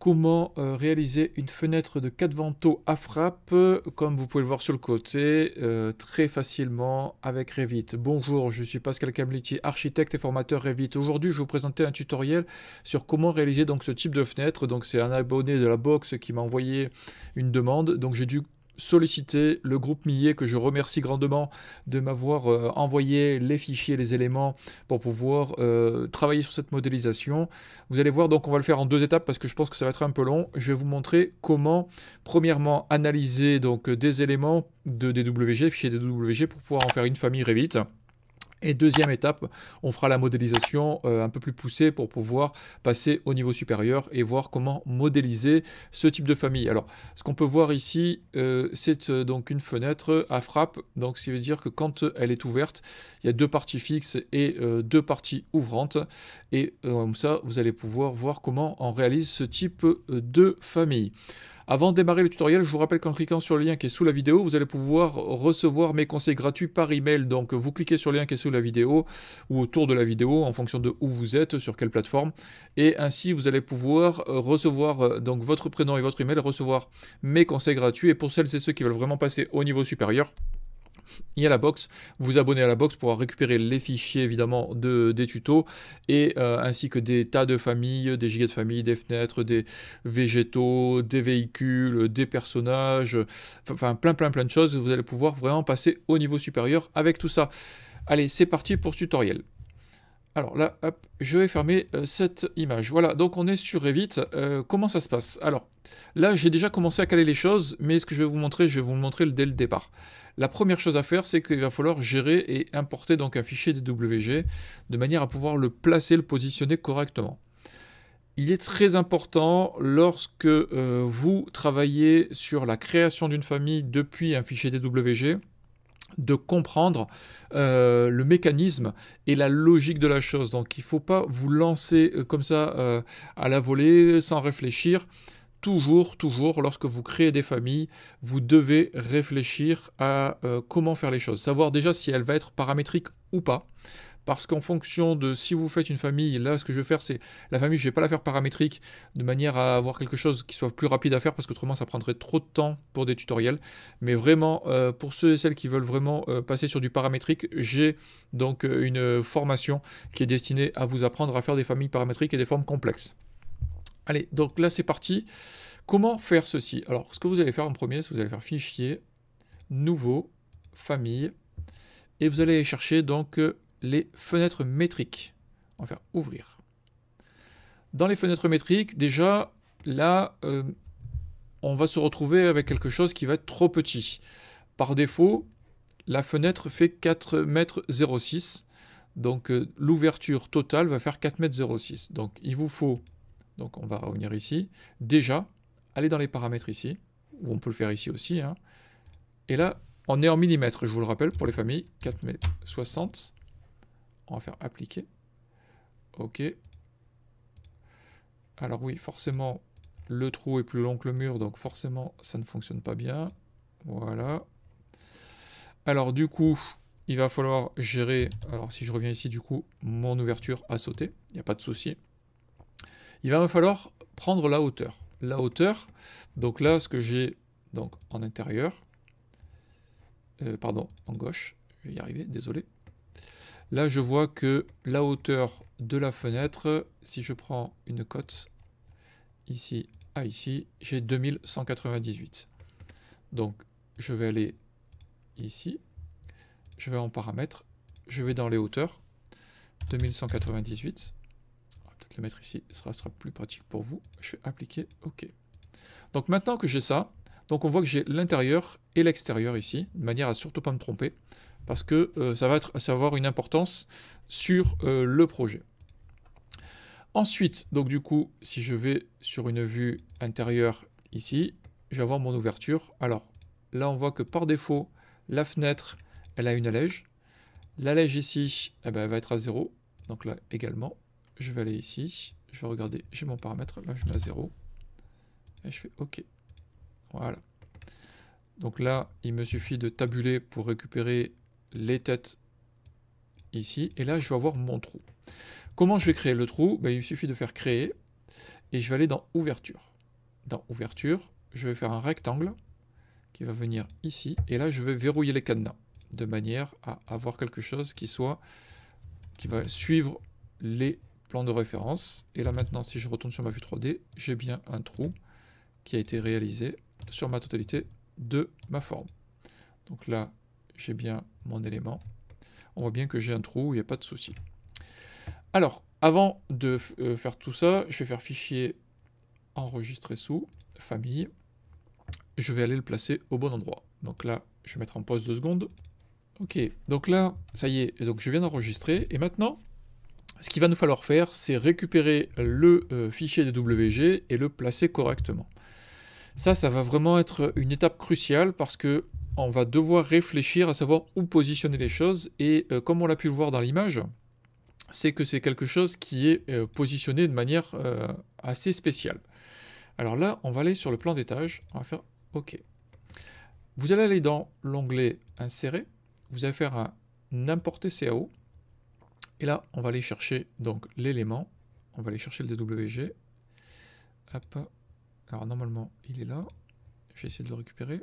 comment réaliser une fenêtre de 4 vantaux à frappe, comme vous pouvez le voir sur le côté, très facilement avec Revit. Bonjour, je suis Pascal Camliti, architecte et formateur Revit. Aujourd'hui, je vais vous présenter un tutoriel sur comment réaliser donc ce type de fenêtre. Donc c'est un abonné de la box qui m'a envoyé une demande, donc j'ai dû solliciter le groupe Millet, que je remercie grandement de m'avoir envoyé les fichiers, les éléments pour pouvoir travailler sur cette modélisation. Vous allez voir, donc on va le faire en 2 étapes parce que je pense que ça va être un peu long. Je vais vous montrer comment, premièrement, analyser donc des éléments de DWG, fichiers DWG, pour pouvoir en faire une famille Revit. Et deuxième étape, on fera la modélisation un peu plus poussée pour pouvoir passer au niveau supérieur et voir comment modéliser ce type de famille. Alors, ce qu'on peut voir ici, c'est donc une fenêtre à frappe. Donc, ça veut dire que quand elle est ouverte, il y a 2 parties fixes et 2 parties ouvrantes. Et comme ça, vous allez pouvoir voir comment on réalise ce type de famille. Avant de démarrer le tutoriel, je vous rappelle qu'en cliquant sur le lien qui est sous la vidéo, vous allez pouvoir recevoir mes conseils gratuits par email. Donc vous cliquez sur le lien qui est sous la vidéo ou autour de la vidéo en fonction de où vous êtes, sur quelle plateforme. Et ainsi, vous allez pouvoir recevoir donc votre prénom et votre email, recevoir mes conseils gratuits. Et pour celles et ceux qui veulent vraiment passer au niveau supérieur, il y a la box, vous vous abonnez à la box pour récupérer les fichiers évidemment des tutos et ainsi que des tas de familles, des gigas de famille, des fenêtres, des végétaux, des véhicules, des personnages, enfin plein de choses. Vous allez pouvoir vraiment passer au niveau supérieur avec tout ça. Allez, c'est parti pour ce tutoriel. Alors là, hop, je vais fermer cette image. Voilà, donc on est sur Revit. Comment ça se passe? Alors, là, j'ai déjà commencé à caler les choses, mais ce que je vais vous montrer, je vais vous le montrer dès le départ. La première chose à faire, c'est qu'il va falloir gérer et importer donc un fichier DWG de manière à pouvoir le placer, le positionner correctement. Il est très important lorsque vous travaillez sur la création d'une famille depuis un fichier DWG, de comprendre le mécanisme et la logique de la chose. Donc il ne faut pas vous lancer comme ça à la volée, sans réfléchir. Toujours, lorsque vous créez des familles, vous devez réfléchir à comment faire les choses. Savoir déjà si elle va être paramétrique ou pas. Parce qu'en fonction de si vous faites une famille, là ce que je vais faire c'est la famille, je ne vais pas la faire paramétrique de manière à avoir quelque chose qui soit plus rapide à faire parce qu'autrement ça prendrait trop de temps pour des tutoriels. Mais vraiment, pour ceux et celles qui veulent vraiment passer sur du paramétrique, j'ai donc une formation qui est destinée à vous apprendre à faire des familles paramétriques et des formes complexes. Allez, donc là c'est parti. Comment faire ceci? Alors ce que vous allez faire en premier, c'est que vous allez faire fichier, nouveau, famille, et vous allez chercher donc les fenêtres métriques. On va faire ouvrir. Dans les fenêtres métriques, déjà, là, on va se retrouver avec quelque chose qui va être trop petit. Par défaut, la fenêtre fait 4,06 m. Donc, l'ouverture totale va faire 4,06 m. Donc, il vous faut, donc on va revenir ici, déjà, aller dans les paramètres ici, ou on peut le faire ici aussi, hein. Et là, on est en millimètres, je vous le rappelle, pour les familles, 4,60 m. On va faire appliquer. OK. Alors oui, forcément, le trou est plus long que le mur, donc forcément, ça ne fonctionne pas bien. Voilà. Alors du coup, il va falloir gérer, alors si je reviens ici, du coup, mon ouverture a sauté, il n'y a pas de souci. Il va me falloir prendre la hauteur. La hauteur, donc là, ce que j'ai donc en intérieur, pardon, en gauche, je vais y arriver, désolé. Là, je vois que la hauteur de la fenêtre, si je prends une cote ici à ici, j'ai 2198. Donc, je vais aller ici, je vais en paramètres, je vais dans les hauteurs, 2198. On va peut-être le mettre ici, ça sera plus pratique pour vous. Je fais appliquer, OK. Donc, maintenant que j'ai ça, donc on voit que j'ai l'intérieur et l'extérieur ici, de manière à surtout pas me tromper, parce que ça va avoir une importance sur le projet. Ensuite, donc du coup, si je vais sur une vue intérieure ici, je vais avoir mon ouverture. Alors là, on voit que par défaut, la fenêtre, elle a une allège. L'allège ici, eh ben, elle va être à 0. Donc là également, je vais aller ici, je vais regarder, j'ai mon paramètre, là je mets à 0. Et je fais OK. Voilà. Donc là, il me suffit de tabuler pour récupérer les têtes ici. Et là, je vais avoir mon trou. Comment je vais créer le trou? Ben, il suffit de faire créer. Et je vais aller dans ouverture. dans ouverture, je vais faire un rectangle qui va venir ici, et là je vais verrouiller les cadenas, de manière à avoir quelque chose qui va suivre les plans de référence. Et là maintenant, si je retourne sur ma vue 3D, j'ai bien un trou qui a été réalisé sur ma totalité de ma forme. Donc là, j'ai bien mon élément. On voit bien que j'ai un trou, il n'y a pas de souci. Alors, avant de faire tout ça, je vais faire fichier enregistrer sous, famille. Je vais aller le placer au bon endroit. Donc là, je vais mettre en pause 2 secondes. Ok, donc là, ça y est, donc je viens d'enregistrer. Et maintenant, ce qu'il va nous falloir faire, c'est récupérer le fichier DWG et le placer correctement. Ça va vraiment être une étape cruciale parce que on va devoir réfléchir à savoir où positionner les choses. Et comme on l'a pu le voir dans l'image, c'est que c'est quelque chose qui est positionné de manière assez spéciale. Alors là, on va aller sur le plan d'étage. On va faire OK. Vous allez aller dans l'onglet Insérer. Vous allez faire un Importer CAO. Et là, on va aller chercher donc l'élément. On va aller chercher le DWG. Hop. Alors normalement, il est là. Je vais essayer de le récupérer.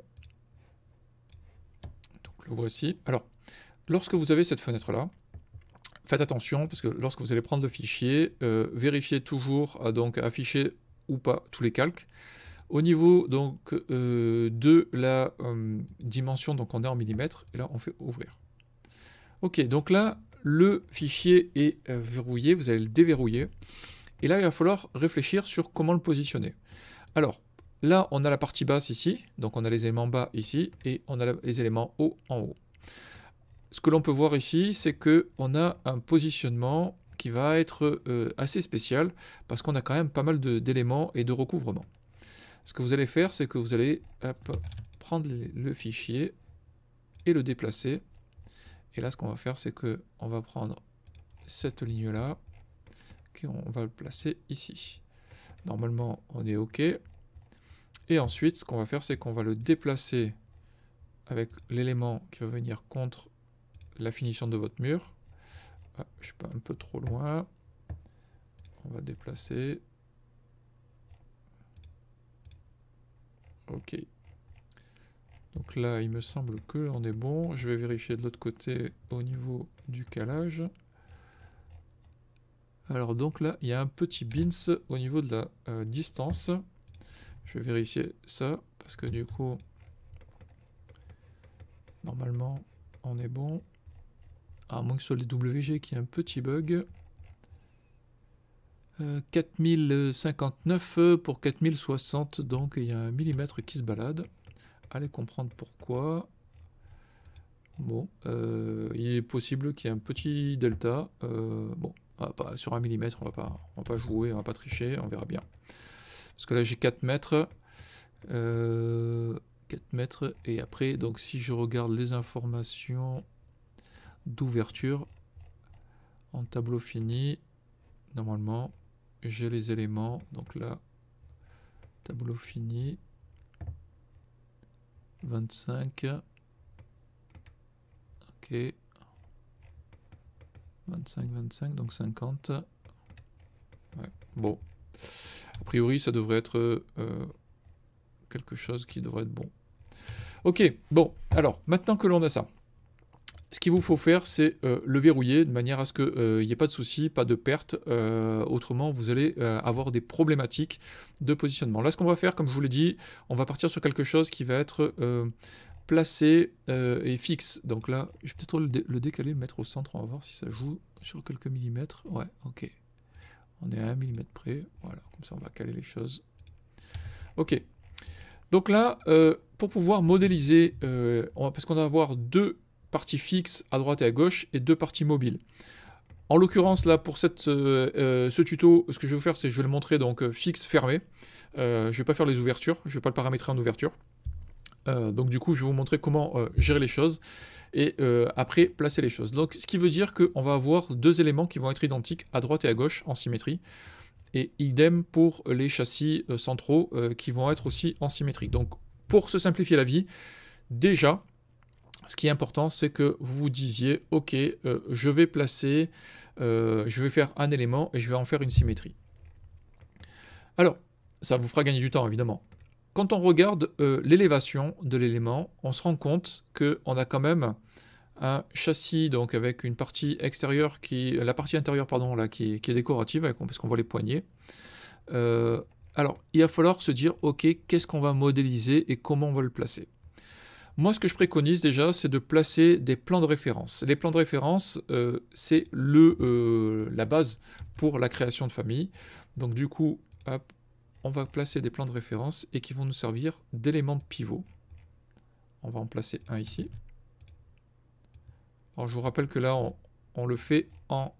Donc le voici. Alors, lorsque vous avez cette fenêtre-là, faites attention parce que lorsque vous allez prendre le fichier, vérifiez toujours donc afficher ou pas tous les calques. Au niveau donc de la dimension, donc on est en millimètres, et là on fait ouvrir. Ok, donc là le fichier est verrouillé, vous allez le déverrouiller, et là il va falloir réfléchir sur comment le positionner. Alors là on a la partie basse ici, donc on a les éléments bas ici, et on a les éléments hauts en haut. Ce que l'on peut voir ici, c'est qu'on a un positionnement qui va être assez spécial, parce qu'on a quand même pas mal d'éléments et de recouvrements. Ce que vous allez faire, c'est que vous allez prendre le fichier et le déplacer. Et là, ce qu'on va faire, c'est qu'on va prendre cette ligne-là, on va le placer ici. Normalement, on est OK. Et ensuite, ce qu'on va faire, c'est qu'on va le déplacer avec l'élément qui va venir contre la finition de votre mur. Ah, je suis pas un peu trop loin. On va déplacer. Ok. Donc là, il me semble que l'on est bon. Je vais vérifier de l'autre côté au niveau du calage. Alors donc là, il y a un petit bins au niveau de la distance. Je vais vérifier ça parce que du coup, normalement, on est bon. À moins que ce soit les WG qui a un petit bug. 4059 pour 4060, donc il y a un millimètre qui se balade. Allez comprendre pourquoi. Bon, il est possible qu'il y ait un petit delta. Bon, pas sur 1 millimètre, on va pas jouer, on va pas tricher, on verra bien. Parce que là j'ai 4 mètres. 4 mètres, et après, donc si je regarde les informations d'ouverture en tableau fini, normalement j'ai les éléments. Donc là, tableau fini 25, ok, 25, donc 50. Ouais. Bon, a priori ça devrait être quelque chose qui devrait être bon. Ok, bon, alors maintenant que l'on a ça, ce qu'il vous faut faire, c'est le verrouiller de manière à ce qu'il n'y ait pas de soucis, pas de perte. Autrement, vous allez avoir des problématiques de positionnement. Là, ce qu'on va faire, comme je vous l'ai dit, on va partir sur quelque chose qui va être placé et fixe. Donc là, je vais peut-être le décaler, le mettre au centre. On va voir si ça joue sur quelques millimètres. Ouais, ok. On est à 1 millimètre près. Voilà, comme ça, on va caler les choses. Ok. Donc là, pour pouvoir modéliser, parce qu'on va avoir deux parties fixes à droite et à gauche et deux parties mobiles. En l'occurrence, là, pour ce tuto, ce que je vais vous faire, c'est que je vais le montrer donc fixe, fermé. Je ne vais pas faire les ouvertures, je ne vais pas le paramétrer en ouverture. Donc du coup, je vais vous montrer comment gérer les choses et après placer les choses. Donc ce qui veut dire qu'on va avoir deux éléments qui vont être identiques à droite et à gauche en symétrie. Et idem pour les châssis centraux qui vont être aussi en symétrie. Donc pour se simplifier la vie, déjà, ce qui est important, c'est que vous vous disiez, ok, je vais placer, je vais faire un élément et je vais en faire une symétrie. Alors, ça vous fera gagner du temps, évidemment. Quand on regarde l'élévation de l'élément, on se rend compte qu'on a quand même un châssis donc avec une partie extérieure la partie intérieure pardon là qui est décorative parce qu'on voit les poignées. Alors il va falloir se dire ok, qu'est-ce qu'on va modéliser et comment on va le placer. Moi ce que je préconise déjà c'est de placer des plans de référence. Les plans de référence c'est la base pour la création de famille. Donc du coup hop, on va placer des plans de référence et qui vont nous servir d'éléments de pivot. On va en placer un ici. Alors je vous rappelle que là, on le fait en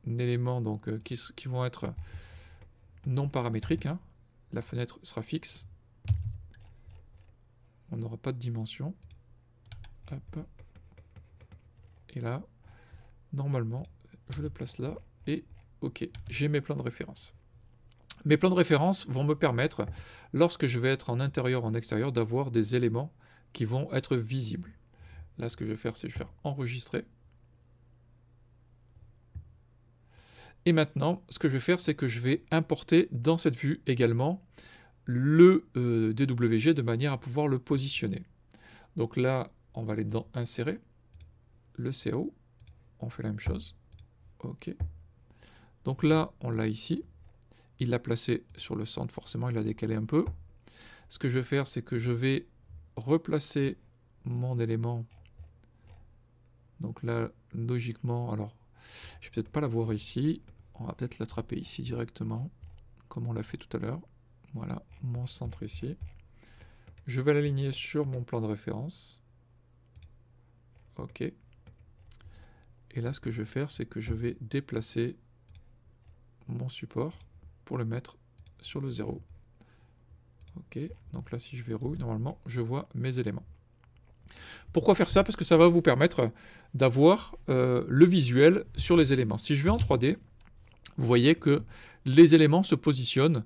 éléments donc, qui vont être non paramétriques. Hein. La fenêtre sera fixe. On n'aura pas de dimension. Hop. Et là, normalement, je le place là. Et OK, j'ai mes plans de référence. Mes plans de référence vont me permettre, lorsque je vais être en intérieur ou en extérieur, d'avoir des éléments qui vont être visibles. Là, ce que je vais faire, c'est faire enregistrer. Et maintenant, ce que je vais faire, c'est que je vais importer dans cette vue également le DWG de manière à pouvoir le positionner. Donc là, on va aller dans Insérer, le CAO, on fait la même chose. OK. Donc là, on l'a ici. Il l'a placé sur le centre, forcément, il l'a décalé un peu. Ce que je vais faire, c'est que je vais replacer mon élément. Donc là, logiquement, alors, je vais peut-être pas l'avoir ici. On va peut-être l'attraper ici directement, comme on l'a fait tout à l'heure. Voilà, mon centre ici. Je vais l'aligner sur mon plan de référence. OK. Et là, ce que je vais faire, c'est que je vais déplacer mon support pour le mettre sur le 0. OK. Donc là, si je verrouille, normalement, je vois mes éléments. Pourquoi faire ça? Parce que ça va vous permettre d'avoir le visuel sur les éléments. Si je vais en 3D, vous voyez que les éléments se positionnent,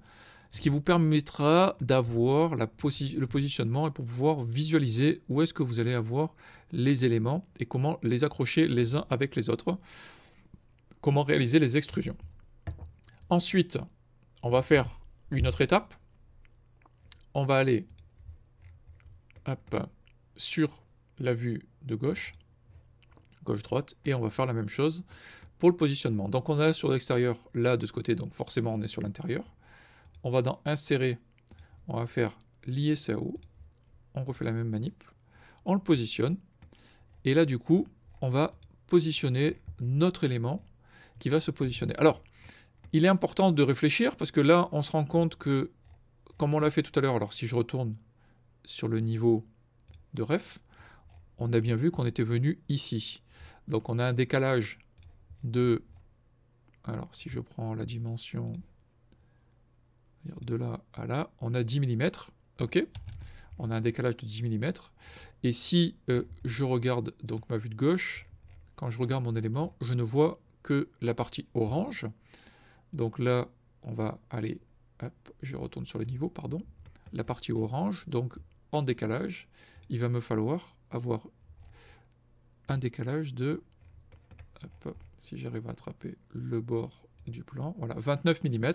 ce qui vous permettra d'avoir le positionnement et pour pouvoir visualiser où est-ce que vous allez avoir les éléments et comment les accrocher les uns avec les autres, comment réaliser les extrusions. Ensuite, on va faire une autre étape. On va aller hop, sur la vue de gauche, gauche-droite, et on va faire la même chose pour le positionnement. Donc on est sur l'extérieur, là de ce côté, donc forcément on est sur l'intérieur. On va dans Insérer, on va faire lier CAO, on refait la même manip, on le positionne, et là du coup, on va positionner notre élément qui va se positionner. Alors, il est important de réfléchir, parce que là, on se rend compte que, comme on l'a fait tout à l'heure, alors si je retourne sur le niveau de ref, on a bien vu qu'on était venu ici. Donc on a un décalage de, alors si je prends la dimension de là à là, on a 10 mm, ok, on a un décalage de 10 mm, et si je regarde donc ma vue de gauche, quand je regarde mon élément, je ne vois que la partie orange. Donc là, on va aller, hop, je retourne sur le niveau, pardon, la partie orange, donc en décalage, il va me falloir avoir un décalage de, hop, si j'arrive à attraper le bord du plan, voilà, 29 mm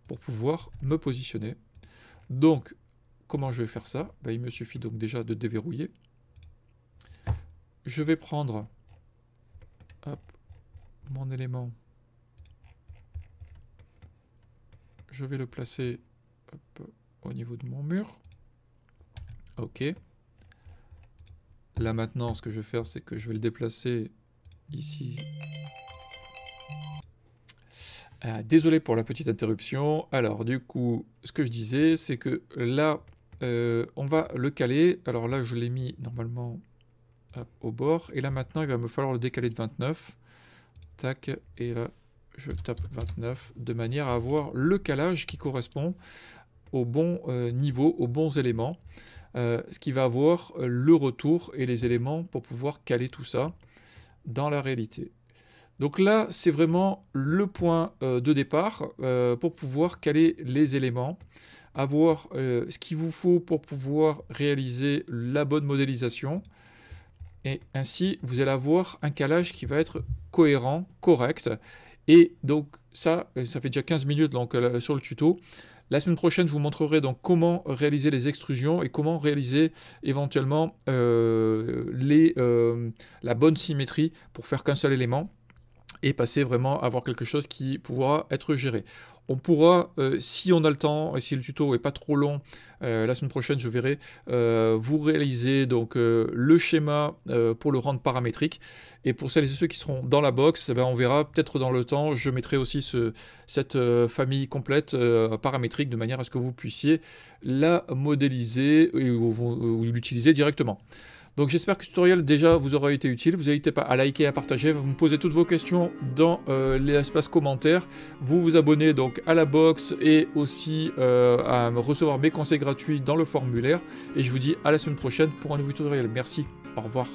pour pouvoir me positionner. Donc, comment je vais faire ça? Ben, il me suffit donc déjà de déverrouiller. Je vais prendre hop, mon élément, je vais le placer hop, au niveau de mon mur. OK. Là maintenant, ce que je vais faire, c'est que je vais le déplacer ici. Désolé pour la petite interruption. Alors du coup, ce que je disais, c'est que là, on va le caler. Alors là, je l'ai mis normalement hop, au bord. Et là maintenant, il va me falloir le décaler de 29. Tac. Et là, je tape 29 de manière à avoir le calage qui correspond au bon niveau, aux bons éléments. Ce qui va avoir le retour et les éléments pour pouvoir caler tout ça dans la réalité. Donc là, c'est vraiment le point de départ pour pouvoir caler les éléments, avoir ce qu'il vous faut pour pouvoir réaliser la bonne modélisation. Et ainsi, vous allez avoir un calage qui va être cohérent, correct. Et donc ça fait déjà 15 minutes donc, sur le tuto. La semaine prochaine, je vous montrerai donc comment réaliser les extrusions et comment réaliser éventuellement la bonne symétrie pour faire qu'un seul élément et passer vraiment à avoir quelque chose qui pourra être géré. On pourra, si on a le temps, et si le tuto n'est pas trop long, la semaine prochaine, je verrai, vous réaliser donc, le schéma pour le rendre paramétrique. Et pour celles et ceux qui seront dans la box, eh ben, on verra peut-être dans le temps, je mettrai aussi cette famille complète paramétrique de manière à ce que vous puissiez la modéliser ou l'utiliser directement. Donc j'espère que ce tutoriel déjà vous aura été utile, vous n'hésitez pas à liker et à partager, vous me posez toutes vos questions dans l'espace commentaires, vous vous abonnez donc à la box et aussi à recevoir mes conseils gratuits dans le formulaire, et je vous dis à la semaine prochaine pour un nouveau tutoriel. Merci, au revoir.